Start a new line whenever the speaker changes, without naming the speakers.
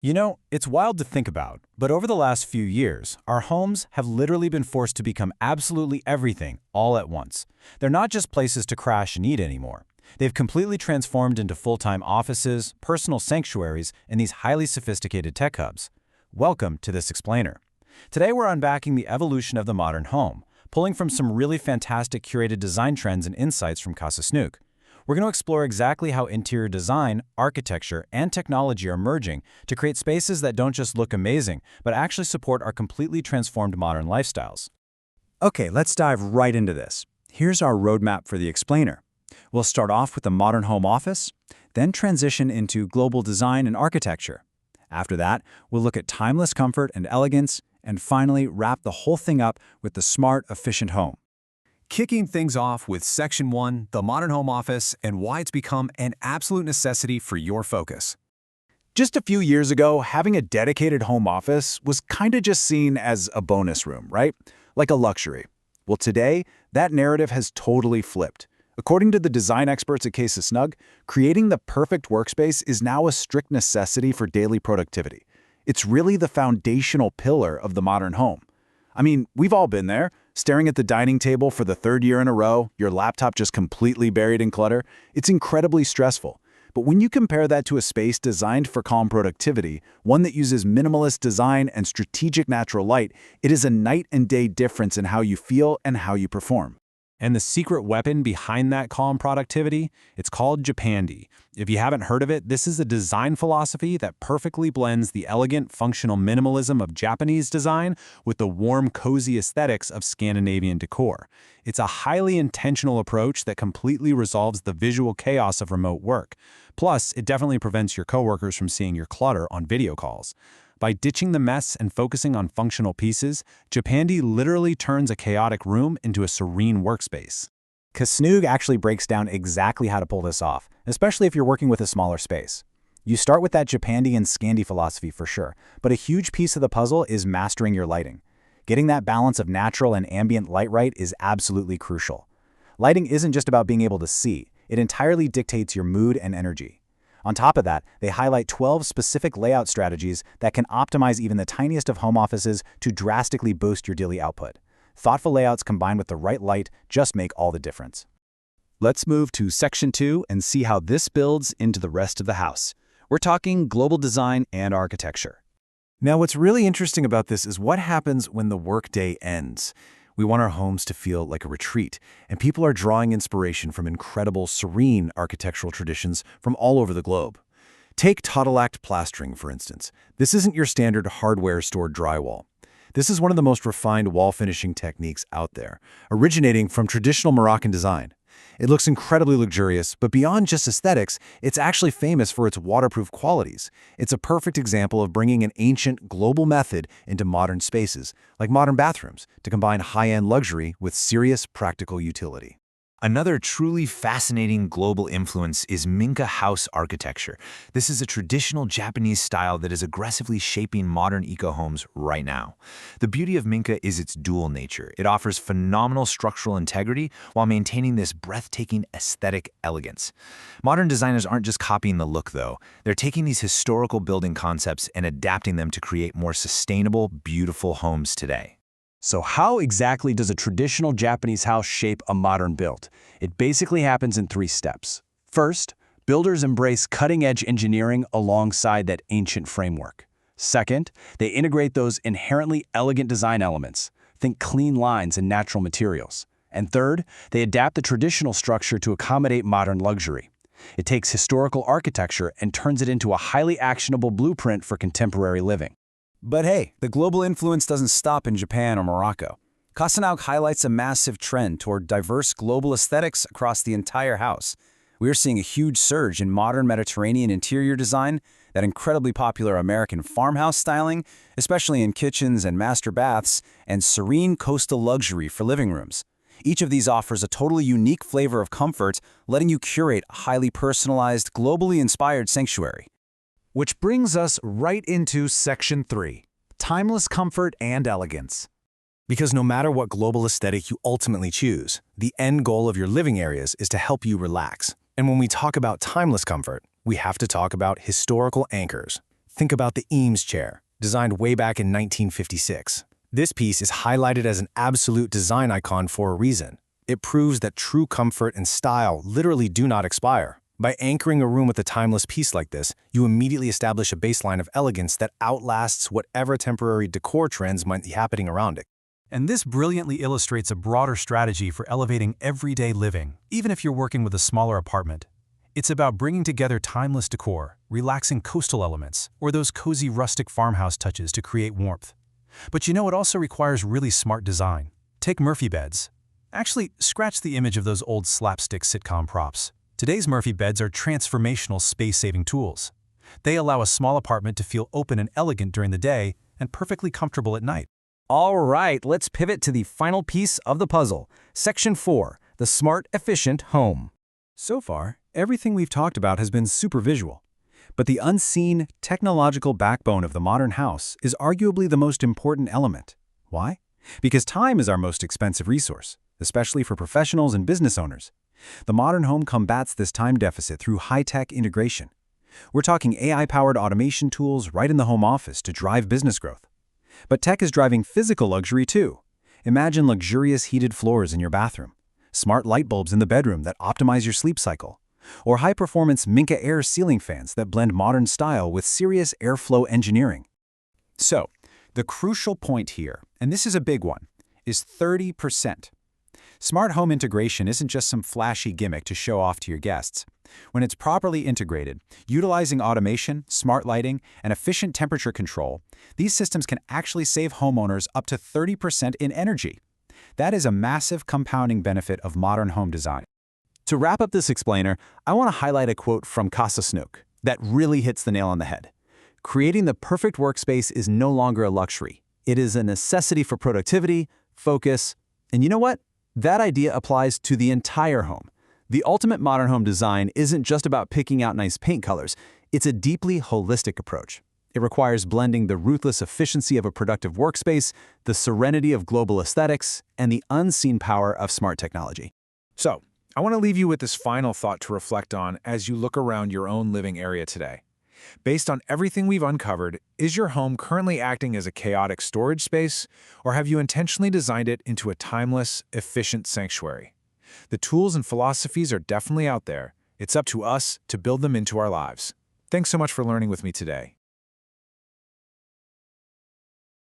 You know, it's wild to think about, but over the last few years, our homes have literally been forced to become absolutely everything all at once. They're not just places to crash and eat anymore. They've completely transformed into full-time offices, personal sanctuaries, and these highly sophisticated tech hubs. Welcome to this explainer. Today we're unpacking the evolution of the modern home, pulling from some really fantastic curated design trends and insights from CasaSnoug. We're going to explore exactly how interior design, architecture, and technology are merging to create spaces that don't just look amazing, but actually support our completely transformed modern lifestyles.
Okay, let's dive right into this. Here's our roadmap for the explainer. We'll start off with the modern home office, then transition into global design and architecture. After that, we'll look at timeless comfort and elegance, and finally wrap the whole thing up with the smart, efficient home.
Kicking things off with Section 1, the modern home office, and why it's become an absolute necessity for your focus.
Just a few years ago, having a dedicated home office was kinda just seen as a bonus room, right? Like a luxury. Well, today, that narrative has totally flipped. According to the design experts at CasaSnoug, creating the perfect workspace is now a strict necessity for daily productivity. It's really the foundational pillar of the modern home. I mean, we've all been there, staring at the dining table for the third year in a row, your laptop just completely buried in clutter. It's incredibly stressful. But when you compare that to a space designed for calm productivity, one that uses minimalist design and strategic natural light, it is a night and day difference in how you feel and how you perform.
And the secret weapon behind that calm productivity, it's called Japandi. If you haven't heard of it, this is a design philosophy that perfectly blends the elegant, functional minimalism of Japanese design with the warm, cozy aesthetics of Scandinavian decor. It's a highly intentional approach that completely resolves the visual chaos of remote work. Plus, it definitely prevents your coworkers from seeing your clutter on video calls. By ditching the mess and focusing on functional pieces, Japandi literally turns a chaotic room into a serene workspace.
CasaSnoug actually breaks down exactly how to pull this off, especially if you're working with a smaller space. You start with that Japandi and Scandi philosophy for sure, but a huge piece of the puzzle is mastering your lighting. Getting that balance of natural and ambient light right is absolutely crucial. Lighting isn't just about being able to see, it entirely dictates your mood and energy. On top of that, they highlight 12 specific layout strategies that can optimize even the tiniest of home offices to drastically boost your daily output. Thoughtful layouts combined with the right light just make all the difference.
Let's move to Section 2 and see how this builds into the rest of the house. We're talking global design and architecture.
Now, what's really interesting about this is what happens when the workday ends. We want our homes to feel like a retreat, and people are drawing inspiration from incredible, serene architectural traditions from all over the globe. Take Tadelakt plastering, for instance. This isn't your standard hardware-stored drywall. This is one of the most refined wall finishing techniques out there, originating from traditional Moroccan design. It looks incredibly luxurious, but beyond just aesthetics, it's actually famous for its waterproof qualities. It's a perfect example of bringing an ancient, global method into modern spaces, like modern bathrooms, to combine high-end luxury with serious practical utility.
Another truly fascinating global influence is Minka House architecture. This is a traditional Japanese style that is aggressively shaping modern eco-homes right now. The beauty of Minka is its dual nature. It offers phenomenal structural integrity while maintaining this breathtaking aesthetic elegance. Modern designers aren't just copying the look, though. They're taking these historical building concepts and adapting them to create more sustainable, beautiful homes today.
So how exactly does a traditional Japanese house shape a modern build? It basically happens in 3 steps. First, builders embrace cutting-edge engineering alongside that ancient framework. Second, they integrate those inherently elegant design elements. Think clean lines and natural materials. And third, they adapt the traditional structure to accommodate modern luxury. It takes historical architecture and turns it into a highly actionable blueprint for contemporary living. But hey, the global influence doesn't stop in Japan or Morocco. CasaSnoug highlights a massive trend toward diverse global aesthetics across the entire house. We're seeing a huge surge in modern Mediterranean interior design, that incredibly popular American farmhouse styling, especially in kitchens and master baths, and serene coastal luxury for living rooms. Each of these offers a totally unique flavor of comfort, letting you curate a highly personalized, globally inspired sanctuary. Which brings us right into Section 3, timeless comfort and elegance. Because no matter what global aesthetic you ultimately choose, the end goal of your living areas is to help you relax. And when we talk about timeless comfort, we have to talk about historical anchors.
Think about the Eames chair, designed way back in 1956. This piece is highlighted as an absolute design icon for a reason. It proves that true comfort and style literally do not expire. By anchoring a room with a timeless piece like this, you immediately establish a baseline of elegance that outlasts whatever temporary decor trends might be happening around it.
And this brilliantly illustrates a broader strategy for elevating everyday living, even if you're working with a smaller apartment. It's about bringing together timeless decor, relaxing coastal elements, or those cozy rustic farmhouse touches to create warmth. But you know, it also requires really smart design. Take Murphy beds. Actually, scratch the image of those old slapstick sitcom props. Today's Murphy beds are transformational space-saving tools. They allow a small apartment to feel open and elegant during the day and perfectly comfortable at night.
All right, let's pivot to the final piece of the puzzle. Section 4, the smart, efficient home.
So far, everything we've talked about has been super visual. But the unseen, technological backbone of the modern house is arguably the most important element. Why? Because time is our most expensive resource, especially for professionals and business owners. The modern home combats this time deficit through high-tech integration. We're talking AI-powered automation tools right in the home office to drive business growth. But tech is driving physical luxury too. Imagine luxurious heated floors in your bathroom, smart light bulbs in the bedroom that optimize your sleep cycle, or high-performance Minka Air ceiling fans that blend modern style with serious airflow engineering. So, the crucial point here, and this is a big one, is 30%. Smart home integration isn't just some flashy gimmick to show off to your guests. When it's properly integrated, utilizing automation, smart lighting, and efficient temperature control, these systems can actually save homeowners up to 30% in energy. That is a massive compounding benefit of modern home design.
To wrap up this explainer, I want to highlight a quote from CasaSnoug that really hits the nail on the head. Creating the perfect workspace is no longer a luxury. It is a necessity for productivity, focus, and you know what? That idea applies to the entire home. The ultimate modern home design isn't just about picking out nice paint colors. It's a deeply holistic approach. It requires blending the ruthless efficiency of a productive workspace, the serenity of global aesthetics, and the unseen power of smart technology.
So, I want to leave you with this final thought to reflect on as you look around your own living area today. Based on everything we've uncovered, is your home currently acting as a chaotic storage space, or have you intentionally designed it into a timeless, efficient sanctuary? The tools and philosophies are definitely out there. It's up to us to build them into our lives. Thanks so much for learning with me today.